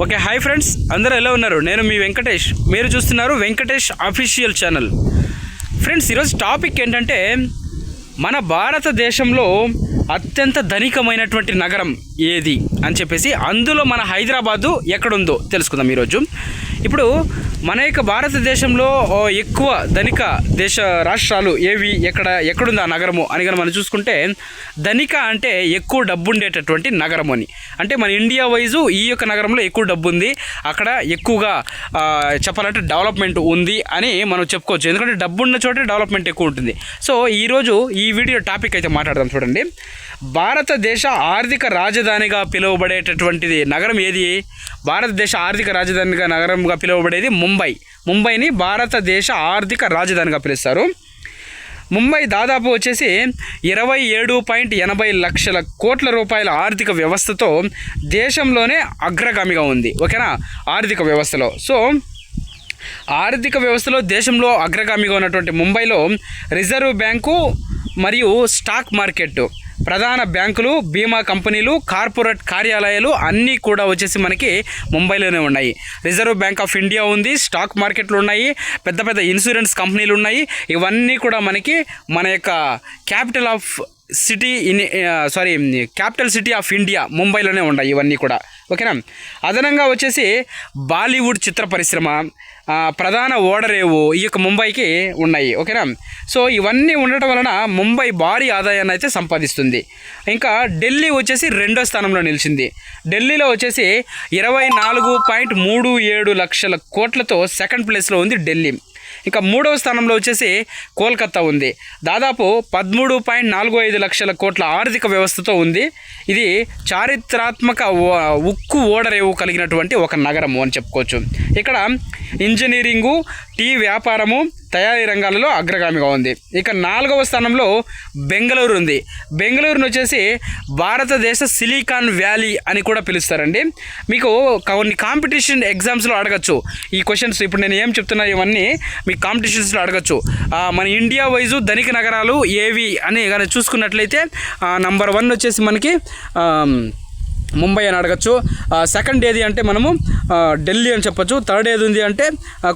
Okay, hi friends, అందరూ ఎలా ఉన్నారు? నేను మీ వెంకటేష్. మీరు చూస్తున్నారు వెంకటేష్ అఫీషియల్ ఛానల్. ఫ్రెండ్స్, ఈరోజు టాపిక్ ఏంటంటే మన భారతదేశంలో అత్యంత ధనికమైనటువంటి నగరం ఏది అని చెప్పేసి, అందులో మన హైదరాబాదు ఎక్కడుందో తెలుసుకుందాం ఈరోజు. ఇప్పుడు మన యొక్క భారతదేశంలో ఎక్కువ ధనిక దేశ రాష్ట్రాలు ఏవి, ఎక్కడుంది ఆ నగరము అని కానీ మనం చూసుకుంటే, ధనిక అంటే ఎక్కువ డబ్బు ఉండేటటువంటి నగరం అని. అంటే మన ఇండియా వైజు ఈ యొక్క నగరంలో ఎక్కువ డబ్బు ఉంది, అక్కడ ఎక్కువగా చెప్పాలంటే డెవలప్మెంట్ ఉంది అని మనం చెప్పుకోవచ్చు. ఎందుకంటే డబ్బు ఉన్న చోటే డెవలప్మెంట్ ఎక్కువ ఉంటుంది. సో ఈరోజు ఈ వీడియో టాపిక్ అయితే మాట్లాడదాం. చూడండి, భారతదేశ ఆర్థిక రాజధానిగా పిలువబడేటటువంటిది నగరం ఏది? భారతదేశ ఆర్థిక రాజధానిగా నగరంగా పిలువబడేది ముంబైని భారతదేశ ఆర్థిక రాజధానిగా పిలుస్తారు. ముంబై దాదాపు వచ్చేసి 27.80 లక్షల కోట్ల రూపాయల ఆర్థిక వ్యవస్థతో దేశంలోనే అగ్రగామిగా ఉంది. ఓకేనా, ఆర్థిక వ్యవస్థలో. సో ఆర్థిక వ్యవస్థలో దేశంలో అగ్రగామిగా ఉన్నటువంటి ముంబైలో రిజర్వ్ బ్యాంకు మరియు స్టాక్ మార్కెట్, ప్రధాన బ్యాంకులు, బీమా కంపెనీలు, కార్పొరేట్ కార్యాలయాలు అన్నీ కూడా వచ్చేసి మనకి ముంబైలోనే ఉన్నాయి. రిజర్వ్ బ్యాంక్ ఆఫ్ ఇండియా ఉంది, స్టాక్ మార్కెట్లు ఉన్నాయి, పెద్ద పెద్ద ఇన్సూరెన్స్ కంపెనీలు ఉన్నాయి. ఇవన్నీ కూడా మనకి మన యొక్క క్యాపిటల్ సిటీ ఆఫ్ ఇండియా ముంబైలోనే ఉన్నాయి ఇవన్నీ కూడా. ఓకేనా, అదనంగా వచ్చేసి బాలీవుడ్ చిత్ర పరిశ్రమ, ప్రధాన ఓడరేవు ఈ యొక్క ముంబైకి ఉన్నాయి. ఓకేనా, సో ఇవన్నీ ఉండటం వలన ముంబై భారీ ఆదాయాన్ని అయితే సంపాదిస్తుంది. ఇంకా ఢిల్లీ వచ్చేసి 2వ స్థానంలో నిలిచింది. ఢిల్లీలో వచ్చేసి 24.37 లక్షల కోట్లతో సెకండ్ ప్లేస్లో ఉంది ఢిల్లీ. ఇంకా 3వ స్థానంలో వచ్చేసి కోల్కతా ఉంది, దాదాపు 13.45 లక్షల కోట్ల ఆర్థిక వ్యవస్థతో ఉంది. ఇది చారిత్రాత్మక ఉక్కు ఓడరేవు కలిగినటువంటి ఒక నగరము అని చెప్పుకోవచ్చు. ఇక్కడ ఇంజనీరింగు, టీ వ్యాపారము, తయారీ రంగాలలో అగ్రగామిగా ఉంది. ఇక 4వ స్థానంలో బెంగళూరు ఉంది. బెంగళూరును వచ్చేసి భారతదేశ సిలికాన్ వ్యాలీ అని కూడా పిలుస్తారండి. మీకు కొన్ని కాంపిటీషన్ ఎగ్జామ్స్లో అడగచ్చు ఈ క్వశ్చన్స్. ఇప్పుడు నేను ఏం చెప్తున్నా ఇవన్నీ మీకు కాంపిటీషన్స్లో అడగచ్చు. మన ఇండియా వైజు ధనిక నగరాలు ఏవి అని కానీ చూసుకున్నట్లయితే నంబర్ 1 వచ్చేసి మనకి ముంబై అని అడగచ్చు. సెకండ్ ఏది అంటే మనము ఢిల్లీ అని చెప్పచ్చు. థర్డ్ ఏది ఉంది అంటే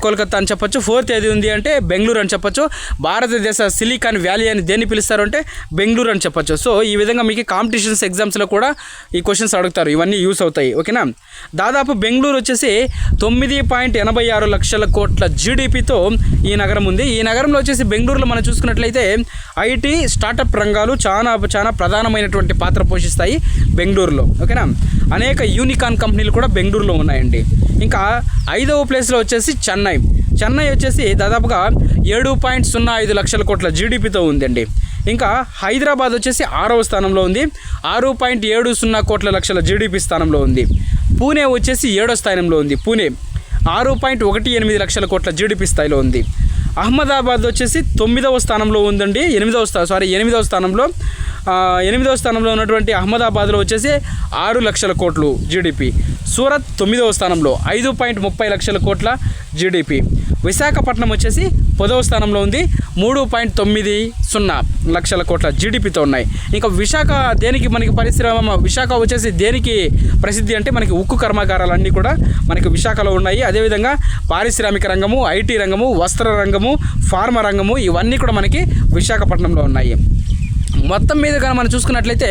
కోల్కతా అని చెప్పచ్చు. ఫోర్త్ ఏది ఉంది అంటే బెంగళూరు అని చెప్పచ్చు. భారతదేశ సిలికాన్ వ్యాలీ అని దేన్ని పిలుస్తారు అంటే బెంగళూరు అని చెప్పచ్చు. సో ఈ విధంగా మీకు కాంపిటీషన్స్ ఎగ్జామ్స్లో కూడా ఈ క్వశ్చన్స్ అడుగుతారు, ఇవన్నీ యూస్ అవుతాయి. ఓకేనా, దాదాపు బెంగళూరు వచ్చేసి 9.86 లక్షల కోట్ల జీడిపితో ఈ నగరం ఉంది. ఈ నగరంలో వచ్చేసి బెంగళూరులో మనం చూసుకున్నట్లయితే ఐటీ, స్టార్టప్ రంగాలు చాలా ప్రధానమైనటువంటి పాత్ర పోషిస్తాయి బెంగళూరులో. ఓకేనా, అనేక యూనికార్న్ కంపెనీలు కూడా బెంగళూరులో ఉన్నాయండి. ఇంకా 5వ ప్లేస్లో వచ్చేసి చెన్నై వచ్చేసి దాదాపుగా 7.05 లక్షల కోట్ల జీడిపితో ఉందండి. ఇంకా హైదరాబాద్ వచ్చేసి 6వ స్థానంలో ఉంది, 6.70 లక్షల జీడిపి స్థానంలో ఉంది. పూణే వచ్చేసి 7వ స్థానంలో ఉంది. పూణే 6.18 లక్షల కోట్ల జీడిపి స్థాయిలో ఉంది. అహ్మదాబాద్ వచ్చేసి 9వ స్థానంలో ఉందండి. 8వ స్థానంలో 8వ స్థానంలో ఉన్నటువంటి అహ్మదాబాద్లో వచ్చేసి 6 లక్షల కోట్లు జీడిపి. సూరత్ 9వ స్థానంలో 5.30 లక్షల కోట్ల జీడిపి. విశాఖపట్నం వచ్చేసి 10వ స్థానంలో ఉంది, 3.90 లక్షల కోట్ల జీడిపితో ఉన్నాయి. ఇంకా విశాఖ దేనికి మనకి విశాఖ వచ్చేసి దేనికి ప్రసిద్ధి అంటే మనకి ఉక్కు కర్మాగారాలన్నీ కూడా మనకి విశాఖలో ఉన్నాయి. అదేవిధంగా పారిశ్రామిక రంగము, ఐటీ రంగము, వస్త్ర రంగము, ఫార్మా రంగము ఇవన్నీ కూడా మనకి విశాఖపట్నంలో ఉన్నాయి. మొత్తం మీద కానీ మనం చూసుకున్నట్లయితే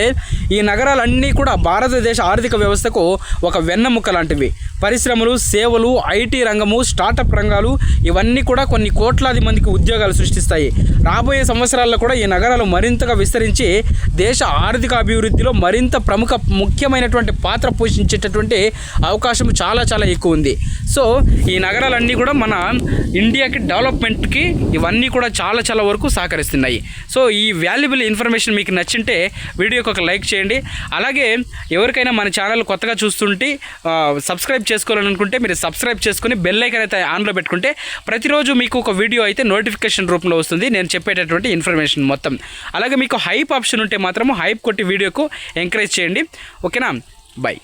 ఈ నగరాలన్నీ కూడా భారతదేశ ఆర్థిక వ్యవస్థకు ఒక వెన్నెముక లాంటివి. పరిశ్రమలు, సేవలు, ఐటీ రంగము, స్టార్టప్ రంగాలు ఇవన్నీ కూడా కొన్ని కోట్లాది మందికి ఉద్యోగాలు సృష్టిస్తాయి. రాబోయే సంవత్సరాల్లో కూడా ఈ నగరాలు మరింతగా విస్తరించి దేశ ఆర్థిక అభివృద్ధిలో మరింత ముఖ్యమైనటువంటి పాత్ర పోషించేటటువంటి అవకాశం చాలా ఎక్కువ ఉంది. సో ఈ నగరాలన్నీ కూడా మన ఇండియాకి డెవలప్మెంట్కి ఇవన్నీ కూడా చాలా వరకు సహకరిస్తున్నాయి. సో ఈ వాల్యుబుల్ ఇన్ఫర్మేషన్ మీకు నచ్చింటే వీడియోకి ఒక లైక్ చేయండి. అలాగే ఎవరికైనా మన ఛానల్ కొత్తగా చూస్తుంటే సబ్స్క్రైబ్ చేసుకోవాలనుకుంటే మీరు సబ్స్క్రైబ్ చేసుకుని బెల్ ఐకాన్ అయితే ఆన్లో పెట్టుకుంటే ప్రతిరోజు మీకు ఒక వీడియో అయితే నోటిఫికేషన్ రూపంలో వస్తుంది, నేను చెప్పేటటువంటి ఇన్ఫర్మేషన్ మొత్తం. అలాగే మీకు హైప్ ఆప్షన్ ఉంటే మాత్రం హైప్ కొట్టి వీడియోకు ఎంకరేజ్ చేయండి. ఓకేనా, బై.